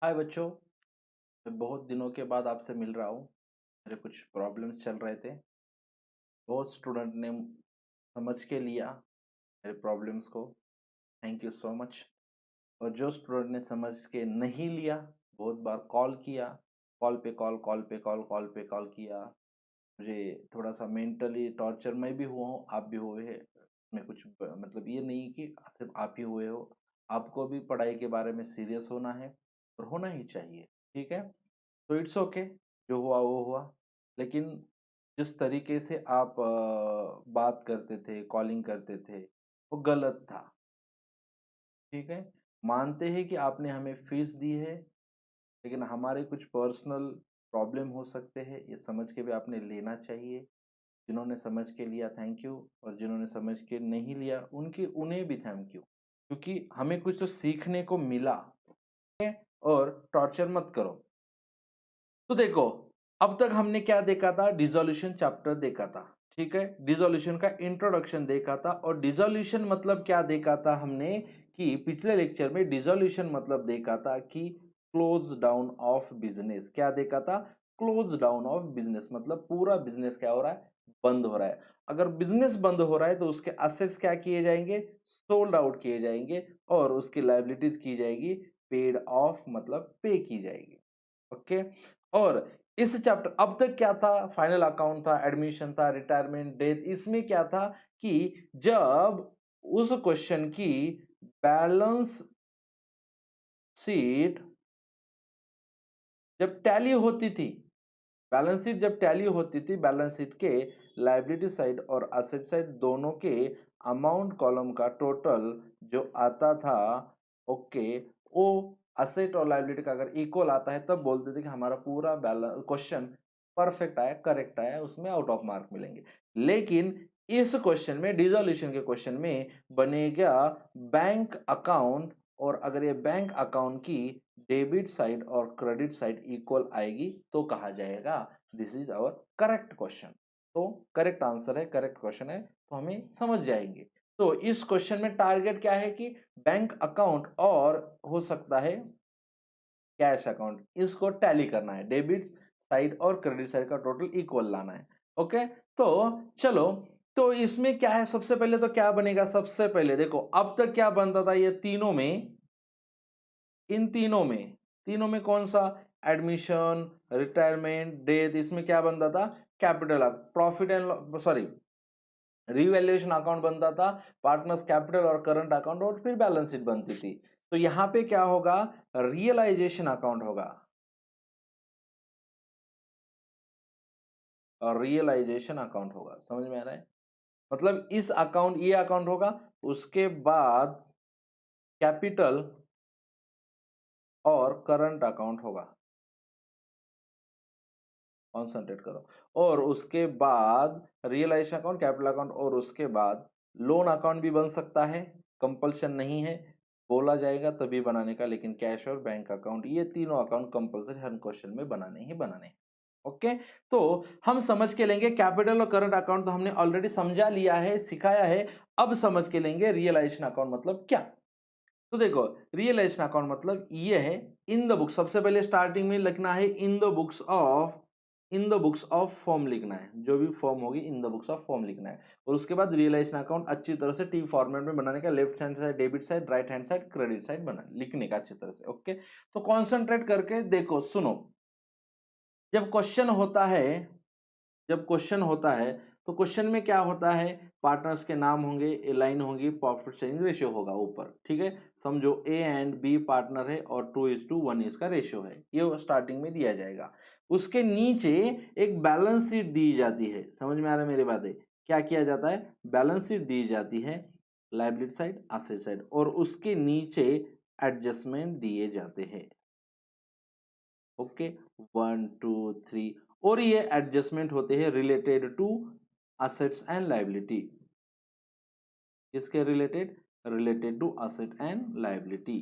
हाय बच्चों। मैं बहुत दिनों के बाद आपसे मिल रहा हूँ। मेरे कुछ प्रॉब्लम्स चल रहे थे। बहुत स्टूडेंट ने समझ के लिया मेरे प्रॉब्लम्स को। Thank you so much. और जो स्टूडेंट ने समझ के नहीं लिया, बहुत बार कॉल किया, कॉल पे कॉल, कॉल पे कॉल, कॉल पे कॉल किया। मुझे थोड़ा सा मेंटली टॉर्चर मैं भी हुआ हूँ, आप भी हुए हैं। मैं कुछ मतलब ये नहीं कि सिर्फ आप ही हुए हो। आपको भी पढ़ाई के बारे में सीरियस होना है और होना ही चाहिए। ठीक है, तो इट्स ओके। जो हुआ वो हुआ। लेकिन जिस तरीके से आप बात करते थे, कॉलिंग करते थे, वो गलत था। ठीक है, मानते हैं कि आपने हमें फीस दी है, लेकिन हमारे कुछ पर्सनल प्रॉब्लम हो सकते हैं, ये समझ के भी आपने लेना चाहिए। जिन्होंने समझ के लिया थैंक यू, और जिन्होंने समझ के नहीं लिया उनकी उन्हें भी थैंक यू, क्योंकि हमें कुछ तो सीखने को मिला। और टॉर्चर मत करो। तो देखो, अब तक हमने क्या देखा था? डिसोल्यूशन चैप्टर देखा था। ठीक है, डिसोल्यूशन का इंट्रोडक्शन देखा था। और डिसोल्यूशन मतलब क्या देखा था हमने? कि पिछले लेक्चर में डिसोल्यूशन मतलब देखा था कि क्लोज डाउन ऑफ बिजनेस। क्या देखा था? क्लोज डाउन ऑफ बिजनेस मतलब पूरा बिजनेस क्या हो रहा है? बंद हो रहा है। अगर बिजनेस बंद हो रहा है तो उसके असेट्स क्या किए जाएंगे? सोल्ड आउट किए जाएंगे, और उसकी लायबिलिटीज की जाएगी पेड ऑफ, मतलब पे की जाएगी। ओके। और इस चैप्टर अब तक क्या था? फाइनल अकाउंट था, एडमिशन था, रिटायरमेंट, डेथ। इसमें क्या था कि जब उस क्वेश्चन की बैलेंस शीट जब टैली होती थी, बैलेंस शीट जब टैली होती थी, बैलेंस शीट के लायबिलिटी साइड और असेट साइड दोनों के अमाउंट कॉलम का टोटल जो आता था, ओके, वो असेट और लायबिलिटी का अगर इक्वल आता है तब बोलते थे कि हमारा पूरा बैलेंस क्वेश्चन परफेक्ट आया, करेक्ट आया, उसमें आउट ऑफ मार्क मिलेंगे। लेकिन इस क्वेश्चन में, डिसोल्यूशन के क्वेश्चन में बनेगा बैंक अकाउंट, और अगर ये बैंक अकाउंट की डेबिट साइड और क्रेडिट साइड इक्वल आएगी तो कहा जाएगा this is our correct question. तो करेक्ट आंसर है, करेक्ट क्वेश्चन है, तो हमें समझ जाएंगे। तो इस क्वेश्चन में टारगेट क्या है कि बैंक अकाउंट और हो सकता है कैश अकाउंट, इसको टैली करना है। डेबिट साइड और क्रेडिट साइड का टोटल इक्वल लाना है। ओके, तो चलो, तो इसमें क्या है? सबसे पहले तो क्या बनेगा? सबसे पहले देखो, अब तक क्या बनता था ये तीनों में? इन तीनों में कौन सा? एडमिशन, रिटायरमेंट, डेथ, इसमें क्या बनता था? Capital, profit and sorry, revaluation account बनता था, पार्टनर्स कैपिटल और करंट अकाउंट, और फिर बैलेंस शीट बनती थी। तो यहां पे क्या होगा? रियलाइजेशन अकाउंट होगा, और रियलाइजेशन अकाउंट होगा। समझ में आ रहा है? मतलब इस अकाउंट, ये अकाउंट होगा, उसके बाद कैपिटल और करंट अकाउंट होगा। कॉन्सेंट्रेट करो। और उसके बाद रियलाइजेशन अकाउंट, कैपिटल अकाउंट, और उसके बाद लोन अकाउंट भी बन सकता है, कंपल्शन नहीं है, बोला जाएगा तभी बनाने का। लेकिन कैश और बैंक अकाउंट, ये तीनों अकाउंट कंपल्सरी हर क्वेश्चन में बनाने ही बनाने हैं। ओके, तो हम समझ के लेंगे कैपिटल और करंट अकाउंट, तो हमने ऑलरेडी समझा लिया है, सिखाया है। अब समझ के लेंगे रियलाइजेशन अकाउंट मतलब क्या। तो देखो, रियलाइजेशन अकाउंट मतलब ये है, इन द बुक, सबसे पहले स्टार्टिंग में लिखना है in the books of, in the books of form लिखना है। जो भी फॉर्म होगी in the books of form लिखना है। और उसके बाद रियलाइजेशन अकाउंट अच्छी तरह से टी फॉर्मेट में बनाने का, left hand side debit side, right hand side credit side बना लिखने का अच्छी तरह से। ओके, तो कॉन्सेंट्रेट करके देखो, सुनो। जब क्वेश्चन होता है, जब क्वेश्चन होता है तो क्वेश्चन में क्या होता है? पार्टनर्स के नाम होंगे, ए लाइन होगी, प्रॉफिट शेयरिंग रेशियो होगा ऊपर। ठीक है, समझो ए एंड बी पार्टनर है और 2:1 इसका रेशियो है, ये स्टार्टिंग में दिया जाएगा। उसके नीचे एक बैलेंस शीट दी जाती है। समझ में आ रहा है मेरी बातें? क्या किया जाता है? बैलेंस शीट दी जाती है, लायबिलिटी साइड, एसेट साइड, और उसके नीचे एडजस्टमेंट दिए जाते हैं। ओके, 1 2 3, और ये एडजस्टमेंट होते हैं related to assets and liability. किसके related? Related to asset and liability,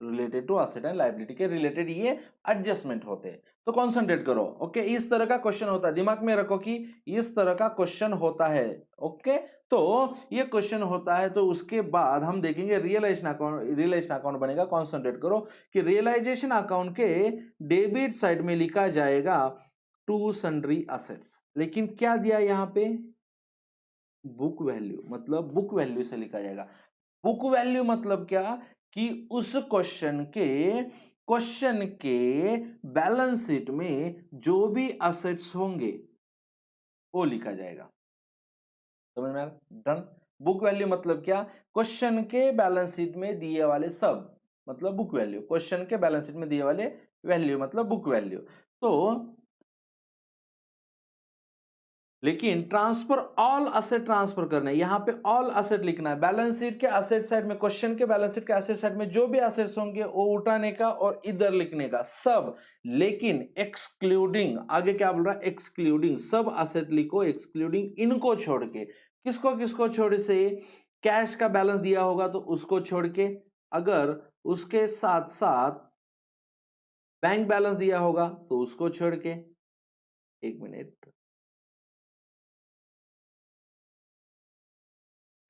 related to asset and liability के रिलेटेड ये एडजस्टमेंट होते हैं। तो कॉन्सेंट्रेट करो। ओके, इस तरह का क्वेश्चन होता है, दिमाग में रखो कि इस तरह का क्वेश्चन होता है। ओके, तो ये क्वेश्चन होता है, तो उसके बाद हम देखेंगे रियलाइजेशन अकाउंट बनेगा। कॉन्सेंट्रेट करो कि रियलाइजेशन अकाउंट के डेबिट साइड में लिखा जाएगा टू सन्ड्री असेट्स, लेकिन क्या दिया यहां पे, बुक वैल्यू, मतलब बुक वैल्यू से लिखा जाएगा। बुक वैल्यू मतलब क्या कि उस क्वेश्चन के बैलेंस शीट में जो भी असेट्स होंगे वो लिखा जाएगा। समझ में आ रहा? डन। बुक वैल्यू मतलब क्या, क्वेश्चन के बैलेंस शीट में दिए वाले सब, मतलब बुक वैल्यू, क्वेश्चन के बैलेंस शीट में दिए वाले वैल्यू मतलब बुक वैल्यू। तो लेकिन ट्रांसफर ऑल असेट ट्रांसफर करना है, यहां पे ऑल असेट लिखना है। बैलेंस शीट के असेट साइड में, क्वेश्चन के बैलेंस शीट के असेट साइड में जो भी असेट्स होंगे वो उठाने का और इधर लिखने का सब, लेकिन एक्सक्लूडिंग, आगे क्या बोल रहा है, एक्सक्लूडिंग, सब असेट लिखो एक्सक्लूडिंग इनको छोड़ के। किसको किसको छोड़ से, कैश का बैलेंस दिया होगा तो उसको छोड़ के, अगर उसके साथ साथ बैंक बैलेंस दिया होगा तो उसको छोड़ के, एक मिनट,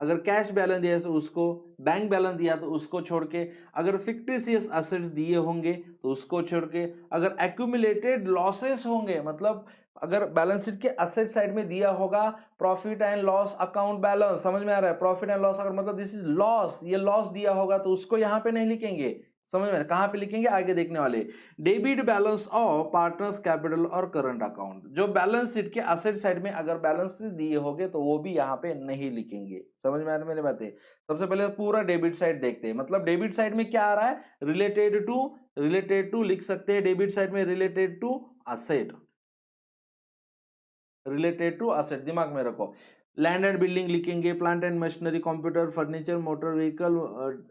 अगर कैश बैलेंस दिया तो उसको, बैंक बैलेंस दिया तो उसको छोड़ के, अगर फिक्टिशियस असेट्स दिए होंगे तो उसको छोड़ के, अगर एक्यूमुलेटेड लॉसेस होंगे, मतलब अगर बैलेंस शीट के असेट साइड में दिया होगा profit and loss account balance, समझ में आ रहा है, प्रॉफिट एंड लॉस अकाउंट मतलब दिस इज लॉस, ये लॉस दिया होगा तो उसको यहां पे नहीं लिखेंगे। समझ में, कहां पे लिखेंगे आगे देखने वाले। Debit balance of partners capital और करंट अकाउंट, जो बैलेंस शीट के असेट साइड में अगर बैलेंस दिए होंगे तो वो भी यहाँ पे नहीं लिखेंगे। समझ में आ रहा है मेरी बातें? सबसे पहले पूरा डेबिट साइड देखते हैं, मतलब डेबिट साइड में क्या आ रहा है, रिलेटेड टू लिख सकते हैं डेबिट साइड में, related to asset, related to asset दिमाग में रखो। लैंड एंड बिल्डिंग लिखेंगे, plant and machinery, computer, furniture, motor vehicle,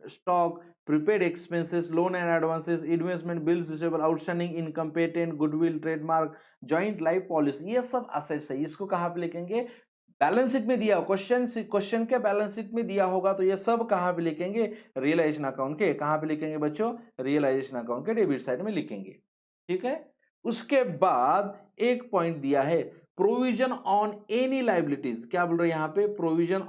stock, prepaid expenses, loan and advances, investment, bills receivable, outstanding income, patent, goodwill, trademark, joint life policy, ये सब assets है। इसको कहां पे लिखेंगे, बैलेंस शीट में दिया, क्वेश्चन के बैलेंस शीट में दिया होगा तो ये सब कहां पे लिखेंगे, रियलाइजेशन अकाउंट के, कहां पे लिखेंगे बच्चों, रियलाइजेशन अकाउंट के डेबिट साइड में लिखेंगे। ठीक है, उसके बाद एक पॉइंट दिया है, प्रोविजन ऑन एनी लाइबिलिटीज, क्या बोल रहे हैं यहाँ पे, प्रोविजन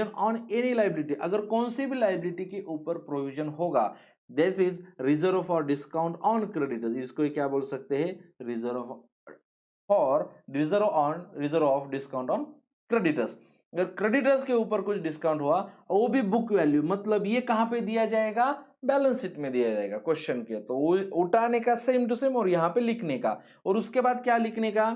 ऑन एनी लाइबिलिटी, अगर कौन सी भी लाइबिलिटी के ऊपर प्रोविजन होगा, that is reserve for discount on creditors, इसको क्या बोल सकते हैं, reserve of discount on creditors. अगर क्रेडिटर्स के ऊपर कुछ डिस्काउंट हुआ वो भी बुक वैल्यू, मतलब ये कहां पे दिया जाएगा, बैलेंस शीट में दिया जाएगा क्वेश्चन के, तो वो उठाने का सेम टू सेम और यहां पे लिखने का, और उसके बाद क्या लिखने का,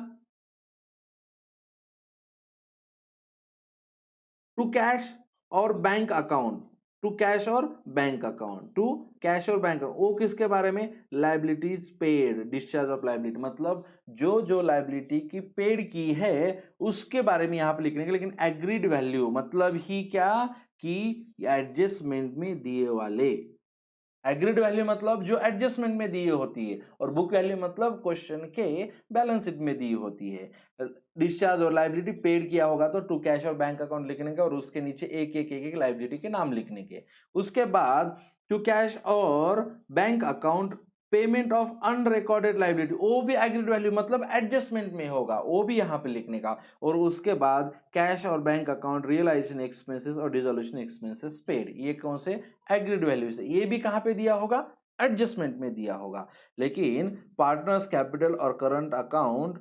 टू कैश और बैंक अकाउंट, टू कैश और बैंक अकाउंट, टू कैश और बैंक, वो किसके बारे में, liabilities paid, discharge of liability, मतलब जो जो लाइबिलिटी की पेड की है उसके बारे में यहां पे लिखने के, लेकिन एग्रीड वैल्यू मतलब ही क्या, कि एडजस्टमेंट में दिए वाले, एग्रीड वैल्यू मतलब जो एडजस्टमेंट में दी होती है, और बुक वैल्यू मतलब क्वेश्चन के बैलेंस शीट में दी होती है। डिस्चार्ज और लाइबिलिटी पेड किया होगा तो टू कैश और बैंक अकाउंट लिखने का, और उसके नीचे एक लाइबिलिटी के नाम लिखने के। उसके बाद टू कैश और bank account payment of unrecorded liability, वो भी एग्रीड वैल्यू मतलब एडजस्टमेंट में होगा, वो भी यहाँ पे लिखने का। और उसके बाद कैश और बैंक अकाउंट रियलाइजेशन एक्सपेंसेस और डिसोल्यूशन एक्सपेंसेस पेड, ये कौन से, एग्रीड वैल्यू से, ये भी कहां पे दिया होगा, एडजस्टमेंट में दिया होगा। लेकिन पार्टनर्स कैपिटल और current account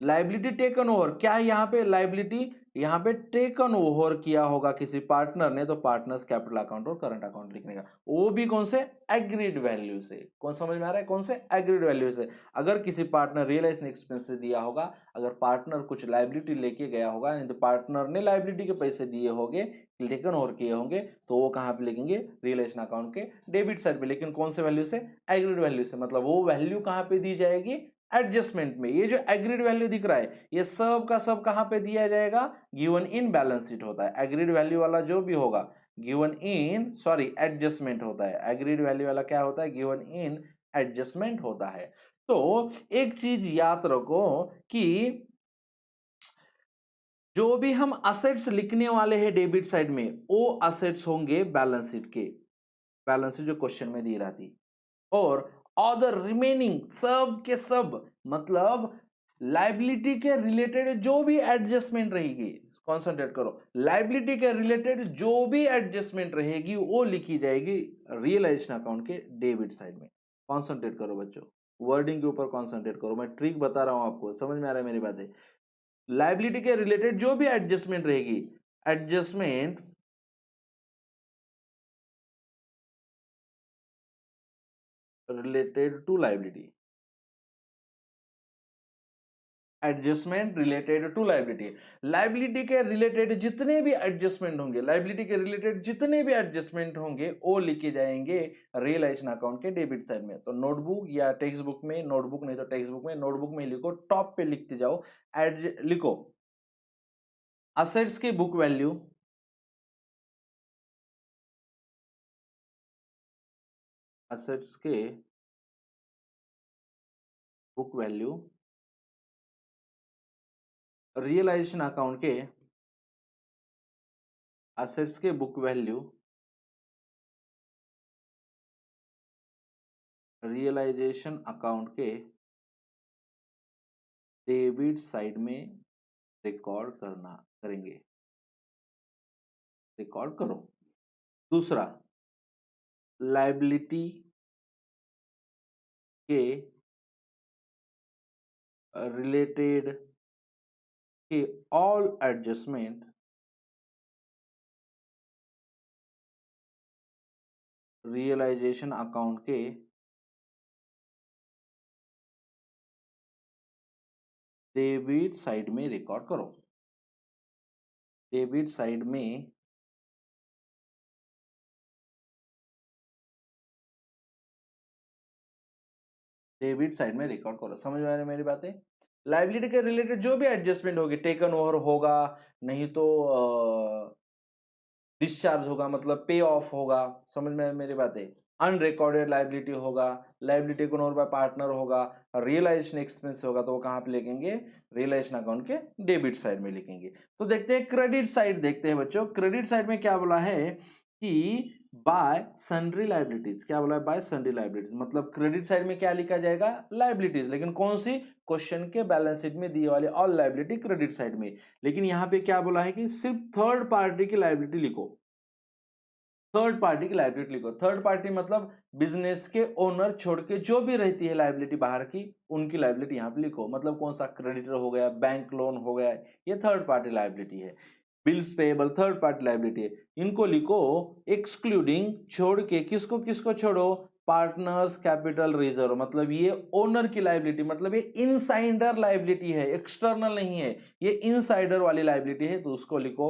liability taken over, क्या है यहाँ पे, लाइबिलिटी यहाँ पे टेकन ओवर किया होगा किसी पार्टनर ने, तो पार्टनर्स कैपिटल अकाउंट और करंट अकाउंट लिखने का, वो भी कौन से, एग्रीड वैल्यू से। कौन समझ में आ रहा है, कौन से, एग्रीड वैल्यू से। अगर किसी पार्टनर रियलाइजेशन एक्सपेंस से दिया होगा, अगर पार्टनर कुछ लाइबिलिटी लेके गया होगा, नहीं तो पार्टनर ने लाइबिलिटी के पैसे दिए होंगे, टेकन ओवर किए होंगे, तो वो कहां पे लिखेंगे, रियलाइजेशन अकाउंट के डेबिट साइड पे, लेकिन कौन से वैल्यू से, एग्रीड वैल्यू से, मतलब वो वैल्यू कहां पे दी जाएगी, एडजस्टमेंट में। ये जो एग्रीड वैल्यू दिख रहा है ये सब का सब कहां पे दिया जाएगा, गिवन इन बैलेंस शीट होता है। एग्रीड वैल्यू वाला जो भी होगा गिवन इन, सॉरी एडजस्टमेंट होता है, एग्रीड वैल्यू वाला क्या होता है, गिवन इन एडजस्टमेंट होता है। तो एक चीज याद रखो कि जो भी हम असेट्स लिखने वाले हैं डेबिट साइड में, वो असेट्स होंगे बैलेंस शीट के, बैलेंस शीट जो क्वेश्चन में दी रहती, और अदर रिमेनिंग सब के सब मतलब लाइबिलिटी के रिलेटेड जो भी एडजस्टमेंट रहेगी, कॉन्सेंट्रेट करो। लाइबिलिटी के रिलेटेड जो भी एडजस्टमेंट रहेगी वो लिखी जाएगी रियलाइजेशन अकाउंट के डेबिट साइड में। कॉन्सेंट्रेट करो बच्चों, वर्डिंग के ऊपर कॉन्सेंट्रेट करो, मैं ट्रिक बता रहा हूं आपको, समझ में आ रहा है मेरी बातें। लाइबिलिटी के रिलेटेड जो भी एडजस्टमेंट रहेगी, adjustment related to liability, adjustment related to liability, liability के रिलेटेड जितने भी एडजस्टमेंट होंगे, लाइबिलिटी के रिलेटेड जितने भी एडजस्टमेंट होंगे वो लिखे जाएंगे रियलाइजेशन अकाउंट के डेबिट साइड में। तो नोटबुक या टेक्स्ट बुक में, नोटबुक नहीं तो टेक्स्ट बुक में, नोटबुक में लिखो, टॉप पे लिखते जाओ, लिखो असेट्स की बुक वैल्यू, असेट्स के बुक वैल्यू रियलाइजेशन अकाउंट के, असेट्स के बुक वैल्यू रियलाइजेशन अकाउंट के डेबिट साइड में रिकॉर्ड करना, करेंगे, रिकॉर्ड करो। दूसरा, लाइबिलिटी के रिलेटेड के ऑल एडजस्टमेंट रियलाइजेशन अकाउंट के डेबिट साइड में रिकॉर्ड करो, डेबिट साइड में डेबिट साइड में रिकॉर्ड करो। समझ में आ रही है मेरी बातें। लाइबिलिटी के रिलेटेड जो भी एडजस्टमेंट होगी, टेकन ओवर होगा, नहीं तो डिस्चार्ज होगा, मतलब पे ऑफ होगा, समझ में मेरी बातें, अनरिकॉर्डेड लाइबिलिटी होगा, liability taken over by partner होगा, रियलाइजेशन एक्सपेंस होगा, तो वो कहां पे लिखेंगे, रियलाइजेशन अकाउंट के डेबिट साइड में लिखेंगे। तो देखते हैं क्रेडिट साइड, देखते हैं बच्चों क्रेडिट साइड में क्या बोला है कि बाय सन्ड्री लाइबिलिटीज, क्या बोला है, बाय सन्ड्री लाइबिलिटीज, मतलब क्रेडिट साइड में क्या लिखा जाएगा, लाइबिलिटीज, लेकिन कौन सी, क्वेश्चन के बैलेंस शीट में दिए वाले ऑल लाइबिलिटी क्रेडिट साइड में। लेकिन यहां पे क्या बोला है कि सिर्फ थर्ड पार्टी की लाइबिलिटी लिखो, थर्ड पार्टी की लाइबिलिटी लिखो। थर्ड पार्टी मतलब बिजनेस के ओनर छोड़ के जो भी रहती है लाइबिलिटी बाहर की, उनकी लाइबिलिटी यहां पे लिखो, मतलब कौन सा, क्रेडिटर हो गया, बैंक लोन हो गया, ये थर्ड पार्टी लाइबिलिटी है। Bills payable third party liability है, इनको लिखो एक्सक्लूडिंग, छोड़ के, किसको किसको छोड़ो, पार्टनर्स कैपिटल रिजर्व, मतलब ये ओनर की लाइबिलिटी, मतलब ये इनसाइडर लाइबिलिटी है, एक्सटर्नल नहीं है, ये इनसाइडर वाली लाइबिलिटी है, तो उसको लिखो।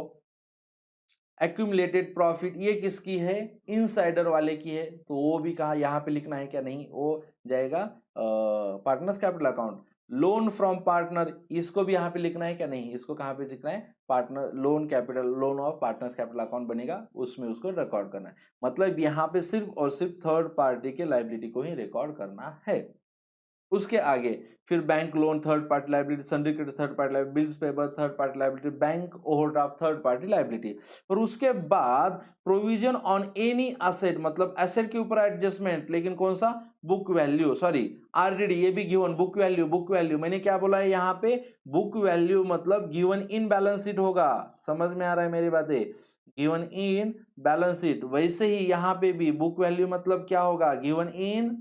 एक्यूमुलेटेड प्रॉफिट ये किसकी है, इनसाइडर वाले की है, तो वो भी कहा यहां पे लिखना है क्या, नहीं, वो जाएगा partners capital account. Loan from partner, इसको भी यहां पे लिखना है क्या, नहीं, इसको कहां पे लिखना है, partner loan capital, loan of partners capital account बनेगा, उसमें उसको रिकॉर्ड करना है। मतलब यहां पे सिर्फ और सिर्फ थर्ड पार्टी के लाइबिलिटी को ही रिकॉर्ड करना है। उसके आगे फिर bank loan third party liability, sundry credit third party liability, bills payable third party liability, bank overdraft third party liability. और उसके बाद प्रोविजन ऑन एनी असेट, मतलब एसेट के ऊपर एडजस्टमेंट, लेकिन कौन सा, बुक वैल्यू, सॉरी आरडीडी, ये भी given, book value, book value मैंने क्या बोला है यहाँ पे, बुक वैल्यू मतलब गिवन इन बैलेंस शीट होगा, समझ में आ रहा है मेरी बातें, गिवन इन बैलेंस शीट। वैसे ही यहाँ पे भी बुक वैल्यू मतलब क्या होगा, गिवन इन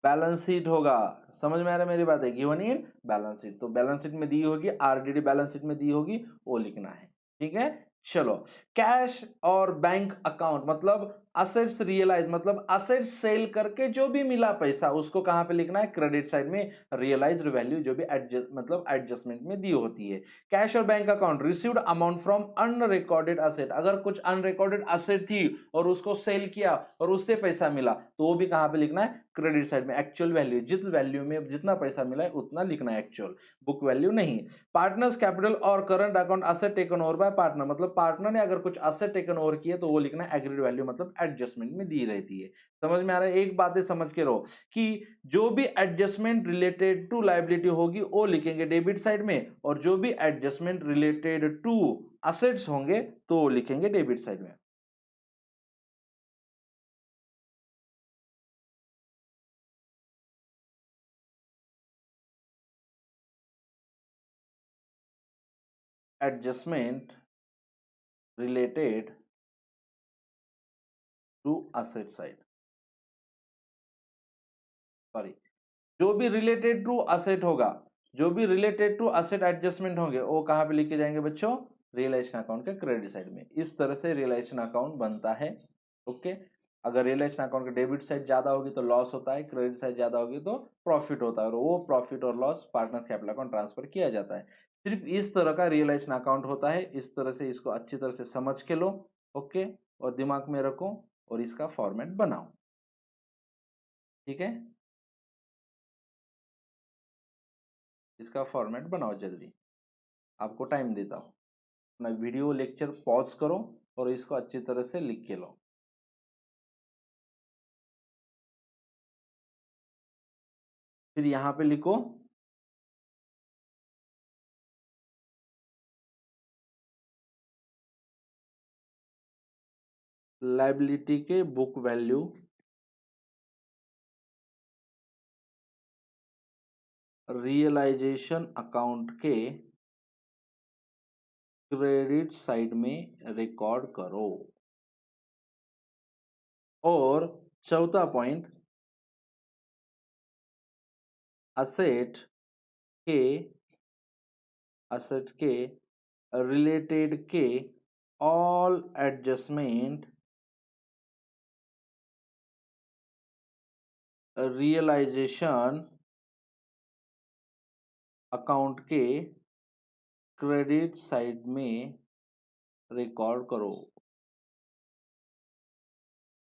बैलेंस शीट होगा, समझ में आ रहा है मेरी बात है, गिवन इन बैलेंस शीट, तो बैलेंस शीट में दी होगी, आरडीडी बैलेंस शीट में दी होगी, वो लिखना है, ठीक है। चलो, कैश और बैंक अकाउंट मतलब असेट्स रियलाइज, मतलब असेट्स सेल करके जो भी मिला पैसा, उसको कहां पे लिखना है, क्रेडिट साइड में, रियलाइज्ड वैल्यू जो भी एडजस्ट मतलब एडजस्टमेंट में दी होती है। कैश और bank account, received amount from unrecorded asset, अगर कुछ अनरिकॉर्डेड असेट थी और उसको सेल किया और उससे पैसा मिला, तो वो भी कहां पे लिखना है, क्रेडिट साइड में। एक्चुअल वैल्यू, जिस वैल्यू में जितना पैसा मिला है उतना लिखना है एक्चुअल, बुक वैल्यू नहीं। पार्टनर्स कैपिटल और current account asset taken over by partner, मतलब पार्टनर ने अगर कुछ असेट टेकन ओवर किए तो वो लिखना है एग्रीड वैल्यू, मतलब एडजस्टमेंट में दी रहती है। समझ में आ रहा है, एक बात समझ के रहो कि जो भी एडजस्टमेंट रिलेटेड टू लाइबिलिटी होगी वो लिखेंगे डेबिट साइड में, और जो भी एडजस्टमेंट रिलेटेड टू असेट्स होंगे तो लिखेंगे डेबिट साइड में। Adjustment related to asset side, sorry, जो भी रिलेटेड टू असेट होगा, जो भी रिलेटेड टू असेट एडजस्टमेंट होंगे वो कहां पे लिखे जाएंगे बच्चों, रियलाइजेशन अकाउंट के क्रेडिट साइड में। इस तरह से रियलाइजेशन अकाउंट बनता है। ओके, अगर रियलाइजेशन अकाउंट का डेबिट साइड ज्यादा होगी तो लॉस होता है, क्रेडिट साइड ज्यादा होगी तो प्रॉफिट होता है, और वो प्रॉफिट और loss partners capital account transfer किया जाता है। सिर्फ इस तरह का रियलाइजेशन अकाउंट होता है। इस तरह से इसको अच्छी तरह से समझ के लो। ओके, और दिमाग में रखो और इसका फॉर्मेट बनाओ। ठीक है, इसका फॉर्मेट बनाओ जल्दी, आपको टाइम देता हूँ। अपना वीडियो लेक्चर पॉज करो और इसको अच्छी तरह से लिख के लो। फिर यहां पे लिखो लायबिलिटी के बुक वैल्यू, रियलाइजेशन अकाउंट के क्रेडिट साइड में रिकॉर्ड करो। और चौथा पॉइंट, असेट के रिलेटेड के ऑल एडजस्टमेंट रियलाइजेशन अकाउंट के क्रेडिट साइड में रिकॉर्ड करो।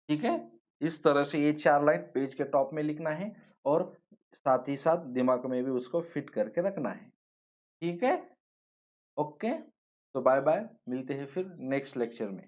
ठीक है, इस तरह से ये 4 लाइन पेज के टॉप में लिखना है और साथ ही साथ दिमाग में भी उसको फिट करके रखना है। ठीक है, ओके, तो बाय बाय, मिलते हैं फिर नेक्स्ट लेक्चर में।